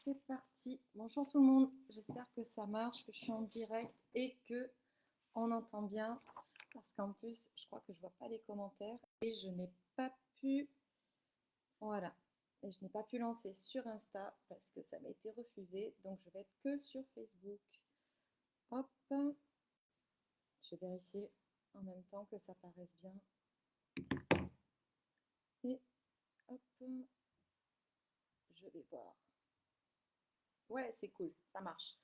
C'est parti. Bonjour tout le monde. J'espère que ça marche, que je suis en direct et que on entend bien. Parce qu'en plus, je crois que je vois pas les commentaires et je n'ai pas pu. Voilà. Et je n'ai pas pu lancer sur Insta parce que ça m'a été refusé. Donc je vais être que sur Facebook. Hop. Je vais vérifier en même temps que ça paraisse bien. Et hop. Je vais voir. Ouais, c'est cool. Ça marche.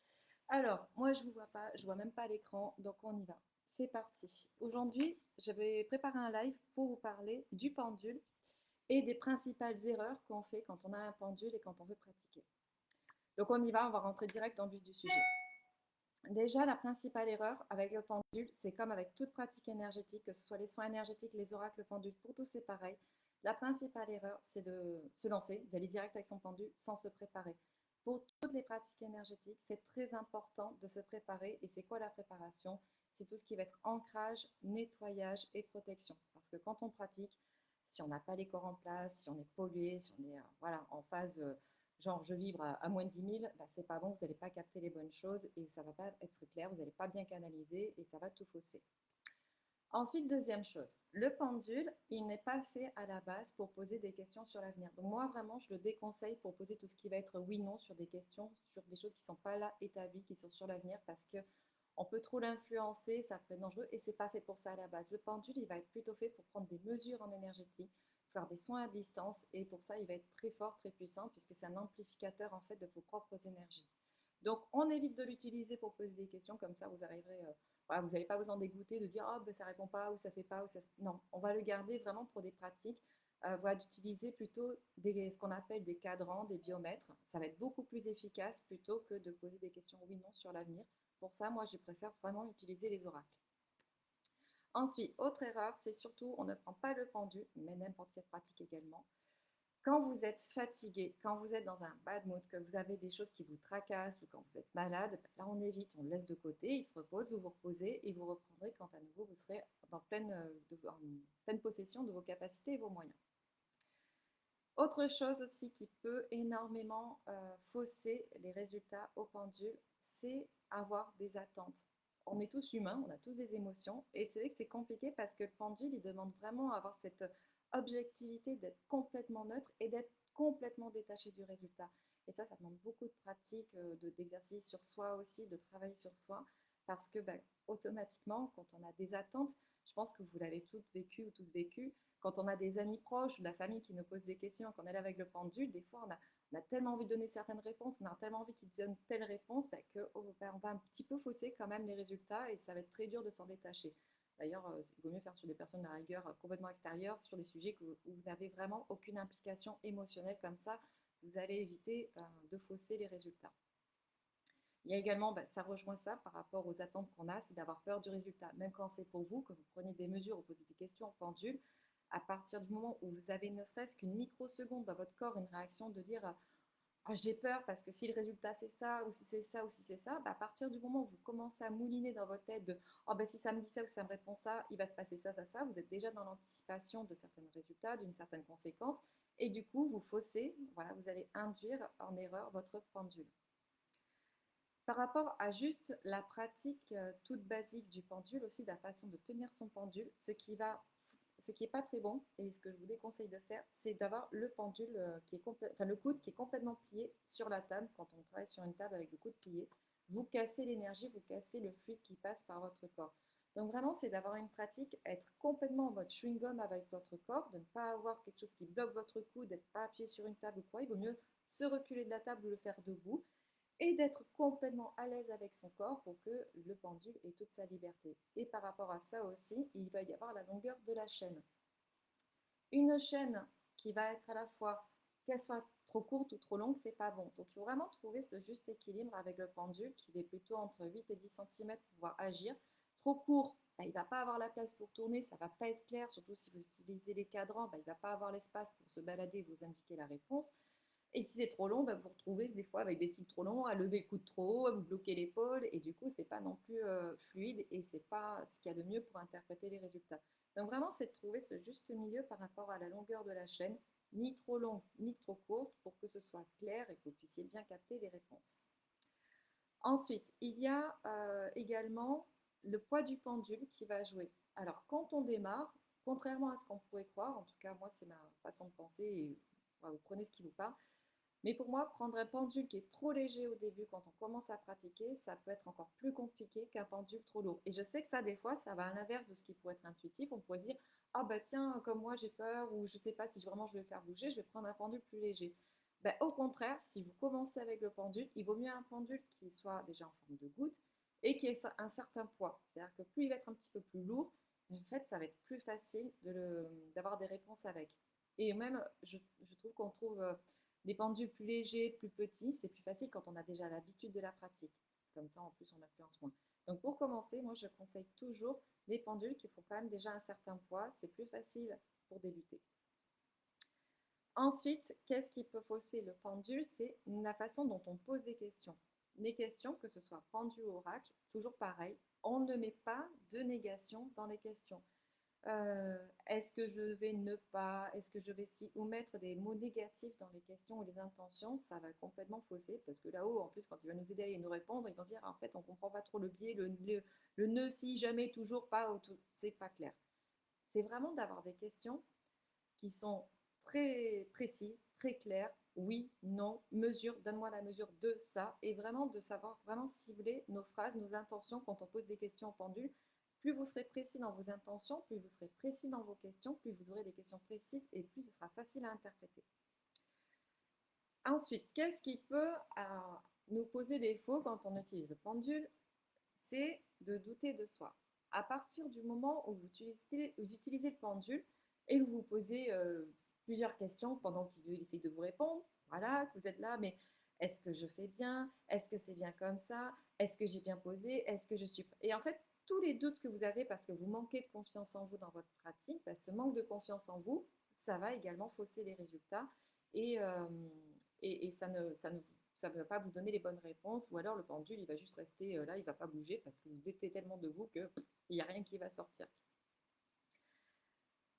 Alors, moi, je ne vous vois pas, je ne vois même pas l'écran, donc on y va. C'est parti. Aujourd'hui, je vais préparer un live pour vous parler du pendule et des principales erreurs qu'on fait quand on a un pendule et quand on veut pratiquer. Donc on y va, on va rentrer direct dans le vif du sujet. Déjà, la principale erreur avec le pendule, c'est comme avec toute pratique énergétique, que ce soit les soins énergétiques, les oracles, le pendule, pour tous c'est pareil. La principale erreur, c'est de se lancer, d'y aller direct avec son pendule sans se préparer. Pour toutes les pratiques énergétiques, c'est très important de se préparer. Et c'est quoi la préparation? C'est tout ce qui va être ancrage, nettoyage et protection. Parce que quand on pratique, si on n'a pas les corps en place, si on est pollué, si on est voilà, en phase genre je vibre à moins de 10 000, bah, c'est pas bon, vous n'allez pas capter les bonnes choses et ça va pas être clair, vous n'allez pas bien canaliser et ça va tout fausser. Ensuite, deuxième chose, le pendule, il n'est pas fait à la base pour poser des questions sur l'avenir. Donc moi, vraiment, je le déconseille pour poser tout ce qui va être oui-non sur des questions, sur des choses qui ne sont pas là établies, qui sont sur l'avenir, parce que on peut trop l'influencer, ça peut être dangereux et c'est pas fait pour ça à la base. Le pendule, il va être plutôt fait pour prendre des mesures en énergétique, faire des soins à distance et pour ça, il va être très fort, très puissant puisque c'est un amplificateur en fait de vos propres énergies. Donc, on évite de l'utiliser pour poser des questions comme ça, vous arriverez, voilà, vous n'allez pas vous en dégoûter de dire oh, ben, ça répond pas ou ça fait pas ou ça... Non, on va le garder vraiment pour des pratiques. Voilà, d'utiliser plutôt ce qu'on appelle des cadrans, des biomètres. Ça va être beaucoup plus efficace plutôt que de poser des questions oui/non sur l'avenir. Pour ça, moi, je préfère vraiment utiliser les oracles. Ensuite, autre erreur, c'est surtout, on ne prend pas le pendu, mais n'importe quelle pratique également. Quand vous êtes fatigué, quand vous êtes dans un bad mood, que vous avez des choses qui vous tracassent ou quand vous êtes malade, là on évite, on le laisse de côté, il se repose, vous vous reposez et vous reprendrez quand à nouveau vous serez en pleine possession de vos capacités et vos moyens. Autre chose aussi qui peut énormément fausser les résultats au pendule, c'est avoir des attentes. On est tous humains, on a tous des émotions, et c'est vrai que c'est compliqué parce que le pendule, il demande vraiment à avoir cette objectivité d'être complètement neutre et d'être complètement détaché du résultat. Et ça demande beaucoup de pratique, d'exercice sur soi aussi, de travail sur soi, parce que automatiquement, quand on a des attentes, je pense que vous l'avez toutes vécu ou tous vécu, quand on a des amis proches ou de la famille qui nous posent des questions, qu'on est là avec le pendule, des fois on a tellement envie de donner certaines réponses, on a tellement envie qu'ils donnent telle réponse on va un petit peu fausser quand même les résultats et ça va être très dur de s'en détacher. D'ailleurs, il vaut mieux faire sur des personnes à la rigueur complètement extérieures, sur des sujets où vous n'avez vraiment aucune implication émotionnelle comme ça, vous allez éviter de fausser les résultats. Il y a également, ça rejoint ça par rapport aux attentes qu'on a, c'est d'avoir peur du résultat. Même quand c'est pour vous, que vous prenez des mesures ou posez des questions en pendule, à partir du moment où vous avez ne serait-ce qu'une microseconde dans votre corps, une réaction de dire ah, j'ai peur parce que si le résultat c'est ça, ou si c'est ça, ou si c'est ça, à partir du moment où vous commencez à mouliner dans votre tête de oh, si ça me dit ça ou si ça me répond ça, il va se passer ça, ça, ça, vous êtes déjà dans l'anticipation de certains résultats, d'une certaine conséquence, et du coup vous faussez, voilà, vous allez induire en erreur votre pendule. Par rapport à juste la pratique toute basique du pendule, aussi de la façon de tenir son pendule, ce qui est pas très bon et ce que je vous déconseille de faire, c'est d'avoir le pendule le coude qui est complètement plié sur la table. Quand on travaille sur une table avec le coude plié, vous cassez l'énergie, vous cassez le fluide qui passe par votre corps. Donc vraiment, c'est d'avoir une pratique, être complètement en mode chewing-gum avec votre corps, de ne pas avoir quelque chose qui bloque votre coude, d'être pas appuyé sur une table ou quoi. Il vaut mieux se reculer de la table ou le faire debout et d'être complètement à l'aise avec son corps pour que le pendule ait toute sa liberté. Et par rapport à ça aussi, il va y avoir la longueur de la chaîne. Une chaîne qui va être à la fois, qu'elle soit trop courte ou trop longue, c'est pas bon. Donc il faut vraiment trouver ce juste équilibre avec le pendule qui est plutôt entre 8 et 10 cm pour pouvoir agir. Trop court, il ne va pas avoir la place pour tourner, ça ne va pas être clair, surtout si vous utilisez les cadrans, il ne va pas avoir l'espace pour se balader et vous indiquer la réponse. Et si c'est trop long, vous vous retrouvez des fois avec des fils trop longs, à lever le coude trop haut, à vous bloquer l'épaule, et du coup, c'est pas non plus fluide et c'est pas ce qu'il y a de mieux pour interpréter les résultats. Donc vraiment, c'est de trouver ce juste milieu par rapport à la longueur de la chaîne ni trop longues, ni trop courtes, pour que ce soit clair et que vous puissiez bien capter les réponses. Ensuite, il y a également le poids du pendule qui va jouer. Alors, quand on démarre, contrairement à ce qu'on pourrait croire, en tout cas, moi, c'est ma façon de penser, et vous prenez ce qui vous parle, mais pour moi, prendre un pendule qui est trop léger au début, quand on commence à pratiquer, ça peut être encore plus compliqué qu'un pendule trop lourd. Et je sais que ça, des fois, ça va à l'inverse de ce qui pourrait être intuitif. On pourrait se dire, ah bah tiens, comme moi j'ai peur, ou je sais pas si vraiment je vais le faire bouger, je vais prendre un pendule plus léger. Ben, au contraire, si vous commencez avec le pendule, il vaut mieux un pendule qui soit déjà en forme de goutte et qui ait un certain poids. C'est-à-dire que plus il va être un petit peu plus lourd, en fait, ça va être plus facile d'avoir des réponses avec. Et même, je trouve qu'on trouve des pendules plus légers, plus petits, c'est plus facile quand on a déjà l'habitude de la pratique. Comme ça, en plus, on influence moins. Donc, pour commencer, moi, je conseille toujours des pendules qui font quand même déjà un certain poids. C'est plus facile pour débuter. Ensuite, qu'est-ce qui peut fausser le pendule? C'est la façon dont on pose des questions. Les questions, que ce soit pendule ou oracle, toujours pareil, on ne met pas de négation dans les questions. Est-ce que je vais ne pas, est-ce que je vais si, ou mettre des mots négatifs dans les questions ou les intentions, ça va complètement fausser, parce que là-haut, en plus, quand il va nous aider à nous répondre, ils vont se dire, en fait, on ne comprend pas trop le biais, le ne, si, jamais, toujours, pas, c'est pas clair. C'est vraiment d'avoir des questions qui sont très précises, très claires, oui, non, mesure, donne-moi la mesure de ça, et vraiment de savoir vraiment cibler nos phrases, nos intentions quand on pose des questions en pendule. Plus vous serez précis dans vos intentions, plus vous serez précis dans vos questions, plus vous aurez des questions précises et plus ce sera facile à interpréter. Ensuite, qu'est-ce qui peut nous poser défaut quand on utilise le pendule? C'est de douter de soi. À partir du moment où vous utilisez le pendule et vous vous posez plusieurs questions pendant qu'il essaie de vous répondre, voilà, que vous êtes là, mais est-ce que je fais bien? Est-ce que c'est bien comme ça? Est-ce que j'ai bien posé? Est-ce que je suis... Et en fait, tous les doutes que vous avez parce que vous manquez de confiance en vous dans votre pratique, bah, ce manque de confiance en vous, ça va également fausser les résultats et, et ça ne va pas vous donner les bonnes réponses, ou alors le pendule, il va juste rester là, il ne va pas bouger parce que vous doutez tellement de vous qu'il n'y a rien qui va sortir.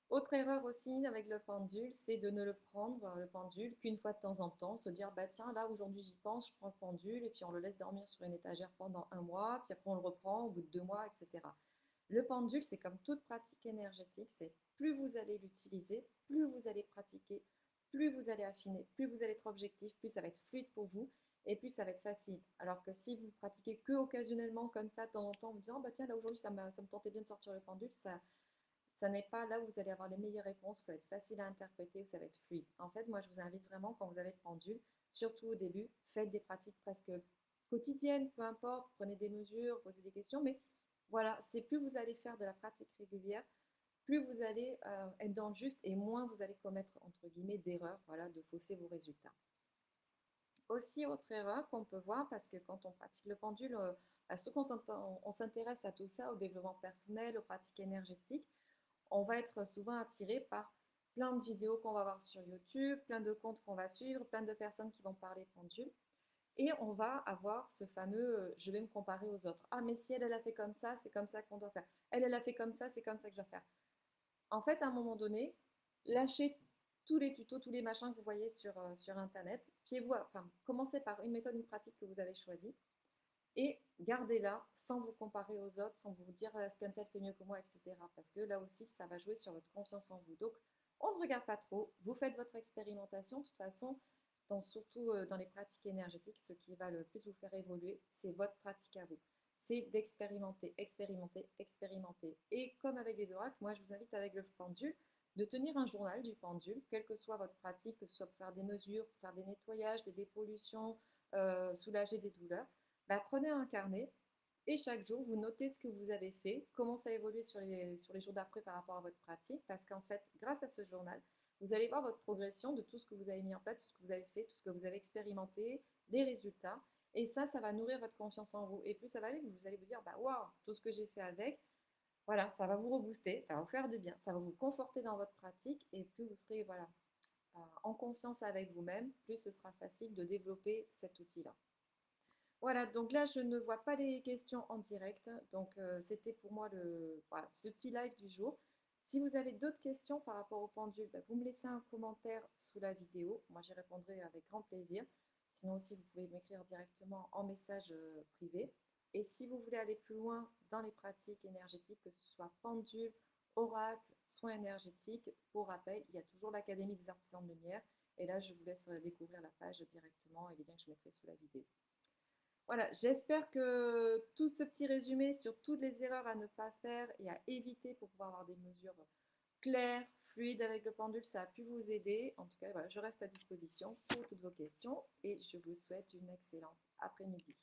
Autre erreur aussi avec le pendule, c'est de ne le prendre, le pendule, qu'une fois de temps en temps, se dire, bah tiens, là aujourd'hui j'y pense, je prends le pendule, et puis on le laisse dormir sur une étagère pendant un mois, puis après on le reprend au bout de 2 mois, etc. Le pendule, c'est comme toute pratique énergétique, c'est plus vous allez l'utiliser, plus vous allez pratiquer, plus vous allez affiner, plus vous allez être objectif, plus ça va être fluide pour vous, et plus ça va être facile. Alors que si vous pratiquez que occasionnellement, comme ça, de temps en temps, en vous disant, oh, bah tiens, là aujourd'hui ça me tentait bien de sortir le pendule, ça n'est pas là où vous allez avoir les meilleures réponses, où ça va être facile à interpréter, où ça va être fluide. En fait, moi, je vous invite vraiment, quand vous avez le pendule, surtout au début, faites des pratiques presque quotidiennes, peu importe, prenez des mesures, posez des questions, mais voilà, c'est plus vous allez faire de la pratique régulière, plus vous allez être dans le juste et moins vous allez commettre, entre guillemets, d'erreurs, voilà, de fausser vos résultats. Aussi, autre erreur qu'on peut voir, parce que quand on pratique le pendule, surtout qu'on s'intéresse à tout ça, au développement personnel, aux pratiques énergétiques, on va être souvent attiré par plein de vidéos qu'on va voir sur YouTube, plein de comptes qu'on va suivre, plein de personnes qui vont parler pendule. Et on va avoir ce fameux je vais me comparer aux autres. Ah, mais si elle, elle a fait comme ça, c'est comme ça qu'on doit faire. Elle a fait comme ça, c'est comme ça que je dois faire. En fait, à un moment donné, lâchez tous les tutos, tous les machins que vous voyez sur Internet. Fiez-vous, enfin, commencez par une méthode, une pratique que vous avez choisie et gardez-la sans vous comparer aux autres, sans vous dire est-ce qu'un tel fait mieux que moi, etc. Parce que là aussi, ça va jouer sur votre confiance en vous. Donc, on ne regarde pas trop, vous faites votre expérimentation. De toute façon, surtout dans les pratiques énergétiques, ce qui va le plus vous faire évoluer, c'est votre pratique à vous. C'est d'expérimenter, expérimenter, expérimenter. Et comme avec les oracles, moi je vous invite avec le pendule de tenir un journal du pendule, quelle que soit votre pratique, que ce soit pour faire des mesures, pour faire des nettoyages, des dépollutions, soulager des douleurs. Bah, prenez un carnet et chaque jour, vous notez ce que vous avez fait, comment ça a évolué sur les jours d'après par rapport à votre pratique, parce qu'en fait, grâce à ce journal, vous allez voir votre progression de tout ce que vous avez mis en place, tout ce que vous avez fait, tout ce que vous avez expérimenté, les résultats. Et ça va nourrir votre confiance en vous. Et plus ça va aller, vous allez vous dire, bah waouh, tout ce que j'ai fait avec, voilà, ça va vous rebooster, ça va vous faire du bien, ça va vous conforter dans votre pratique. Et plus vous serez voilà, en confiance avec vous-même, plus ce sera facile de développer cet outil-là. Voilà, donc là, je ne vois pas les questions en direct. Donc, c'était pour moi voilà, ce petit live du jour. Si vous avez d'autres questions par rapport au pendule, vous me laissez un commentaire sous la vidéo. Moi, j'y répondrai avec grand plaisir. Sinon aussi, vous pouvez m'écrire directement en message privé. Et si vous voulez aller plus loin dans les pratiques énergétiques, que ce soit pendule, oracle, soins énergétiques, pour rappel, il y a toujours l'Académie des artisans de lumière. Et là, je vous laisse découvrir la page directement et les liens que je mettrai sous la vidéo. Voilà, j'espère que tout ce petit résumé sur toutes les erreurs à ne pas faire et à éviter pour pouvoir avoir des mesures claires, fluides avec le pendule, ça a pu vous aider. En tout cas, voilà, je reste à disposition pour toutes vos questions et je vous souhaite une excellente après-midi.